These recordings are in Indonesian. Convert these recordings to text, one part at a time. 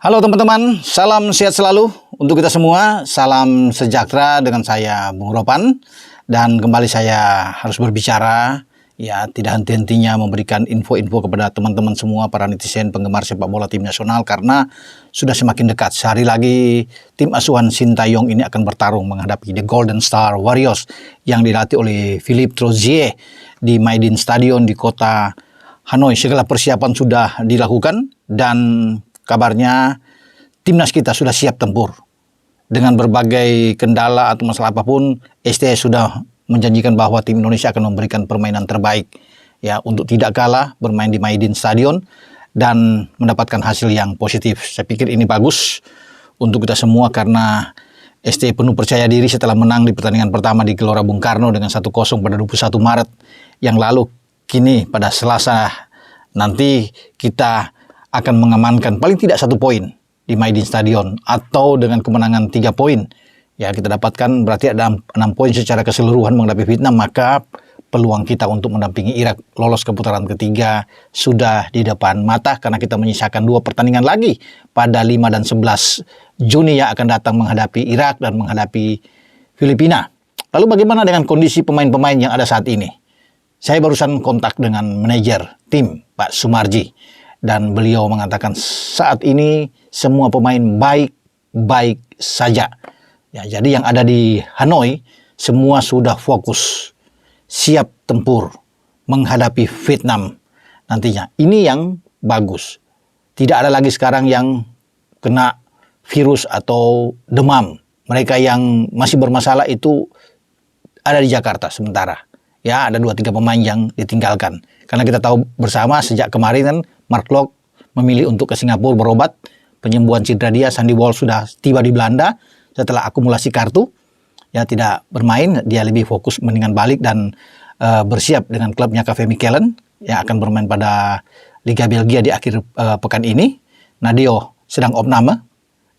Halo teman-teman, salam sehat selalu untuk kita semua. Salam sejahtera dengan saya Bung Ropan. Dan kembali saya harus berbicara, ya tidak henti-hentinya memberikan info-info kepada teman-teman semua para netizen penggemar sepak bola tim nasional, karena sudah semakin dekat. Sehari lagi tim asuhan Sintayong ini akan bertarung menghadapi The Golden Star Warriors yang dilatih oleh Philippe Troussier di Maidin Stadion di kota Hanoi. Segala persiapan sudah dilakukan dan kabarnya timnas kita sudah siap tempur. Dengan berbagai kendala atau masalah apapun, STI sudah menjanjikan bahwa tim Indonesia akan memberikan permainan terbaik ya untuk tidak kalah bermain di Maidin Stadion dan mendapatkan hasil yang positif. Saya pikir ini bagus untuk kita semua karena STI penuh percaya diri setelah menang di pertandingan pertama di Gelora Bung Karno dengan 1-0 pada 21 Maret yang lalu. Kini pada Selasa nanti kita akan mengamankan paling tidak 1 poin di Maidin Stadion, atau dengan kemenangan 3 poin ya kita dapatkan berarti ada 6 poin secara keseluruhan menghadapi Vietnam, maka peluang kita untuk mendampingi Irak lolos ke putaran ketiga sudah di depan mata karena kita menyisakan 2 pertandingan lagi pada 5 dan 11 Juni yang akan datang menghadapi Irak dan menghadapi Filipina. Lalu bagaimana dengan kondisi pemain-pemain yang ada saat ini? Saya barusan kontak dengan manajer tim Pak Sumarji dan beliau mengatakan saat ini semua pemain baik-baik saja. Ya, jadi yang ada di Hanoi semua sudah fokus, siap tempur menghadapi Vietnam nantinya. Ini yang bagus. Tidak ada lagi sekarang yang kena virus atau demam. Mereka yang masih bermasalah itu ada di Jakarta sementara. Ya, ada 2-3 pemain yang ditinggalkan. Karena kita tahu bersama sejak kemarin kan Mark Locke memilih untuk ke Singapura berobat. Penyembuhan cedera dia, Sandy Walsh sudah tiba di Belanda setelah akumulasi kartu. Ya, tidak bermain, dia lebih fokus mendingan balik dan bersiap dengan klubnya KV Mechelen yang akan bermain pada Liga Belgia di akhir pekan ini. Nadeo sedang opname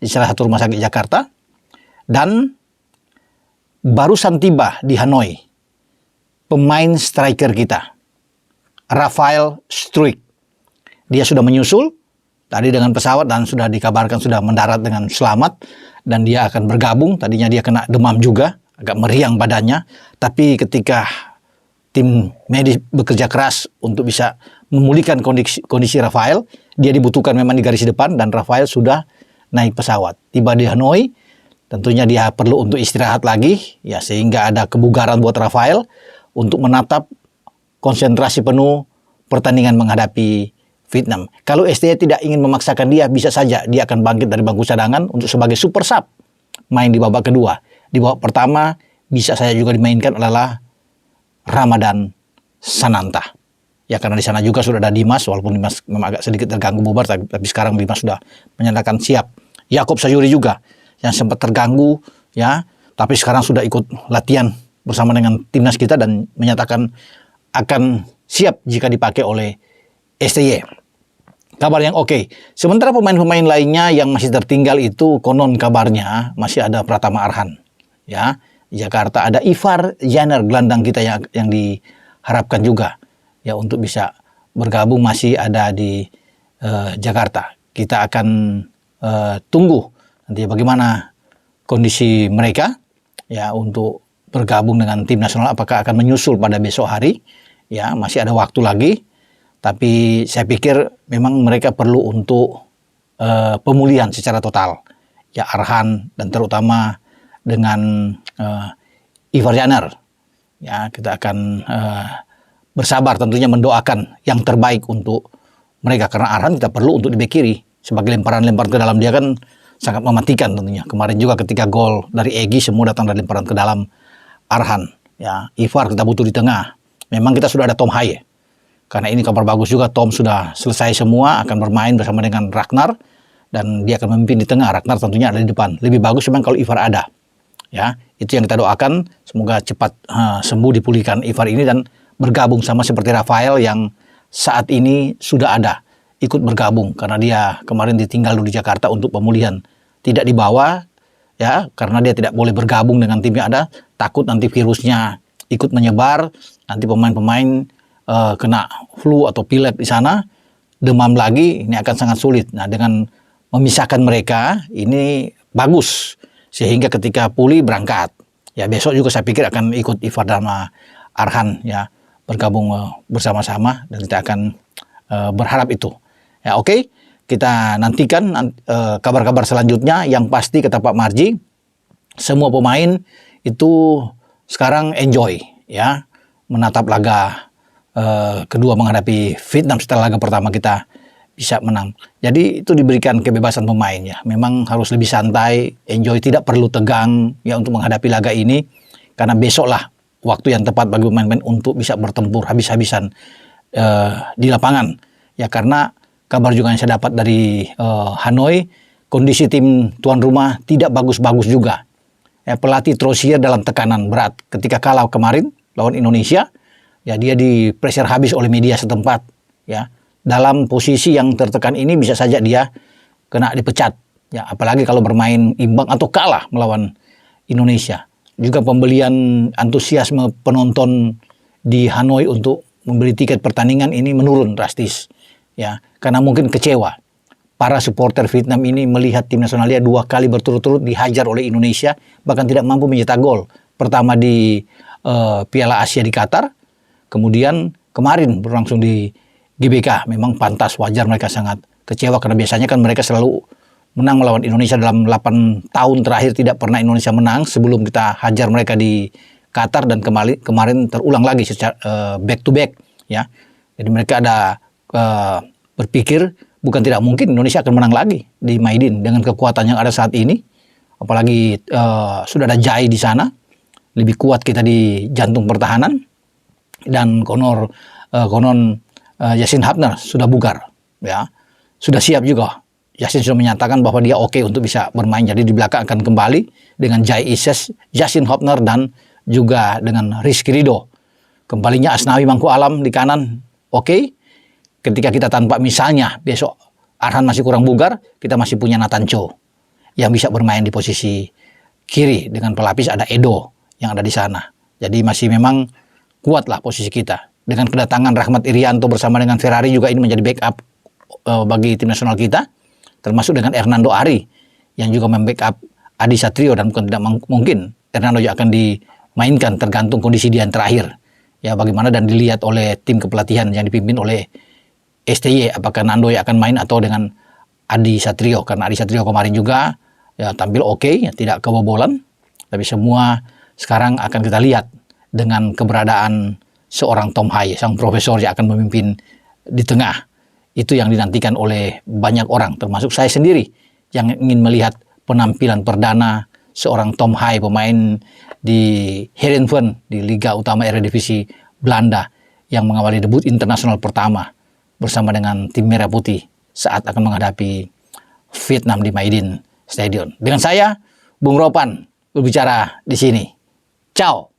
di salah satu rumah sakit Jakarta. Dan barusan tiba di Hanoi pemain striker kita, Rafael Struijk. Dia sudah menyusul tadi dengan pesawat dan sudah dikabarkan sudah mendarat dengan selamat dan dia akan bergabung. Tadinya dia kena demam juga, agak meriang badannya, tapi ketika tim medis bekerja keras untuk bisa memulihkan kondisi Rafael, dia dibutuhkan memang di garis depan dan Rafael sudah naik pesawat. Tiba di Hanoi, tentunya dia perlu untuk istirahat lagi ya, sehingga ada kebugaran buat Rafael untuk menatap konsentrasi penuh pertandingan menghadapi Vietnam. Kalau STI tidak ingin memaksakan dia, bisa saja dia akan bangkit dari bangku cadangan untuk sebagai super sub main di babak kedua. Di babak pertama bisa saya juga dimainkan adalah Ramadan Sananta. Ya karena di sana juga sudah ada Dimas, walaupun Dimas memang agak sedikit terganggu bubar, tapi sekarang Dimas sudah menyatakan siap. Yakob Sayuri juga yang sempat terganggu ya, tapi sekarang sudah ikut latihan bersama dengan timnas kita dan menyatakan akan siap jika dipakai oleh STY. Kabar yang oke. Sementara pemain-pemain lainnya yang masih tertinggal itu konon kabarnya masih ada Pratama Arhan. Ya, di Jakarta ada Ivar Jenner, gelandang kita yang diharapkan juga ya untuk bisa bergabung, masih ada di Jakarta. Kita akan tunggu nanti bagaimana kondisi mereka ya untuk bergabung dengan tim nasional, apakah akan menyusul pada besok hari ya, masih ada waktu lagi. Tapi saya pikir memang mereka perlu untuk pemulihan secara total ya, Arhan dan terutama dengan Ivar Jenner ya. Kita akan bersabar tentunya mendoakan yang terbaik untuk mereka, karena Arhan kita perlu untuk di bek kiri sebagai lemparan-lemparan ke dalam dia kan sangat mematikan tentunya. Kemarin juga ketika gol dari Egy semua datang dari lemparan ke dalam Arhan ya. Ivar kita butuh di tengah. Memang kita sudah ada Tom Haye. Karena ini kabar bagus juga, Tom sudah selesai semua, akan bermain bersama dengan Ragnar dan dia akan memimpin di tengah. Ragnar tentunya ada di depan. Lebih bagus memang kalau Ivar ada. Ya, itu yang kita doakan, semoga cepat sembuh, dipulihkan Ivar ini dan bergabung sama seperti Rafael yang saat ini sudah ada ikut bergabung karena dia kemarin ditinggal dulu di Jakarta untuk pemulihan. Tidak dibawa ya, karena dia tidak boleh bergabung dengan tim yang ada, takut nanti virusnya ikut menyebar, nanti pemain-pemain kena flu atau pilek di sana, demam lagi, ini akan sangat sulit. Nah, dengan memisahkan mereka ini bagus, sehingga ketika pulih berangkat. Ya besok juga saya pikir akan ikut Ivar Dharma Arhan ya, bergabung bersama-sama, dan kita akan berharap itu. Ya oke, kita nantikan kabar-kabar selanjutnya. Yang pasti kata Pak Marji, semua pemain itu sekarang enjoy ya, menatap laga kedua menghadapi Vietnam setelah laga pertama kita bisa menang. Jadi itu diberikan kebebasan pemain ya. Memang harus lebih santai, enjoy, tidak perlu tegang ya untuk menghadapi laga ini, karena besoklah waktu yang tepat bagi pemain-pemain untuk bisa bertempur habis-habisan di lapangan. Ya karena kabar juga yang saya dapat dari Hanoi, kondisi tim tuan rumah tidak bagus-bagus juga. Ya, pelatih Trosier dalam tekanan berat ketika kalah kemarin lawan Indonesia. Ya dia di pressure habis oleh media setempat ya. Dalam posisi yang tertekan ini bisa saja dia kena dipecat. Ya, apalagi kalau bermain imbang atau kalah melawan Indonesia. Juga pembelian antusiasme penonton di Hanoi untuk membeli tiket pertandingan ini menurun drastis. Ya, karena mungkin kecewa. Para supporter Vietnam ini melihat tim nasionalnya 2 kali berturut-turut dihajar oleh Indonesia, bahkan tidak mampu mencetak gol. Pertama di Piala Asia di Qatar, kemudian kemarin berlangsung di GBK. Memang pantas, wajar mereka sangat kecewa, karena biasanya kan mereka selalu menang melawan Indonesia. Dalam 8 tahun terakhir tidak pernah Indonesia menang sebelum kita hajar mereka di Qatar, dan kemarin terulang lagi secara back to back ya. Jadi mereka ada berpikir bukan tidak mungkin Indonesia akan menang lagi di Maidin dengan kekuatan yang ada saat ini. Apalagi sudah ada Jai di sana, lebih kuat kita di jantung pertahanan, dan konon Yasin Hapner sudah bugar, ya sudah siap juga. Yasin sudah menyatakan bahwa dia oke untuk bisa bermain. Jadi di belakang akan kembali dengan Jai Ises, Yasin Hapner, dan juga dengan Rizky Ridho. Kembalinya Asnawi Mangku Alam di kanan, oke. Ketika kita tanpa misalnya besok Arhan masih kurang bugar, kita masih punya Nathan Cho yang bisa bermain di posisi kiri, dengan pelapis ada Edo yang ada di sana. Jadi masih memang kuatlah posisi kita. Dengan kedatangan Rahmat Irianto bersama dengan Ferrari juga ini menjadi backup bagi tim nasional kita, termasuk dengan Hernando Ari yang juga membackup Adi Satrio, dan bukan tidak mungkin Hernando juga akan dimainkan tergantung kondisi dia yang terakhir. Ya bagaimana, dan dilihat oleh tim kepelatihan yang dipimpin oleh STY, apakah Nando yang akan main atau dengan Adi Satrio, karena Adi Satrio kemarin juga ya tampil oke, ya tidak kebobolan. Tapi semua sekarang akan kita lihat dengan keberadaan seorang Tom Hai, sang profesor yang akan memimpin di tengah. Itu yang dinantikan oleh banyak orang, termasuk saya sendiri yang ingin melihat penampilan perdana seorang Tom Hai, pemain di Heerenveen di Liga Utama Eredivisie Belanda, yang mengawali debut internasional pertama bersama dengan tim Merah Putih saat akan menghadapi Vietnam di Maidin Stadion. Dengan saya, Bung Ropan, berbicara di sini. Ciao.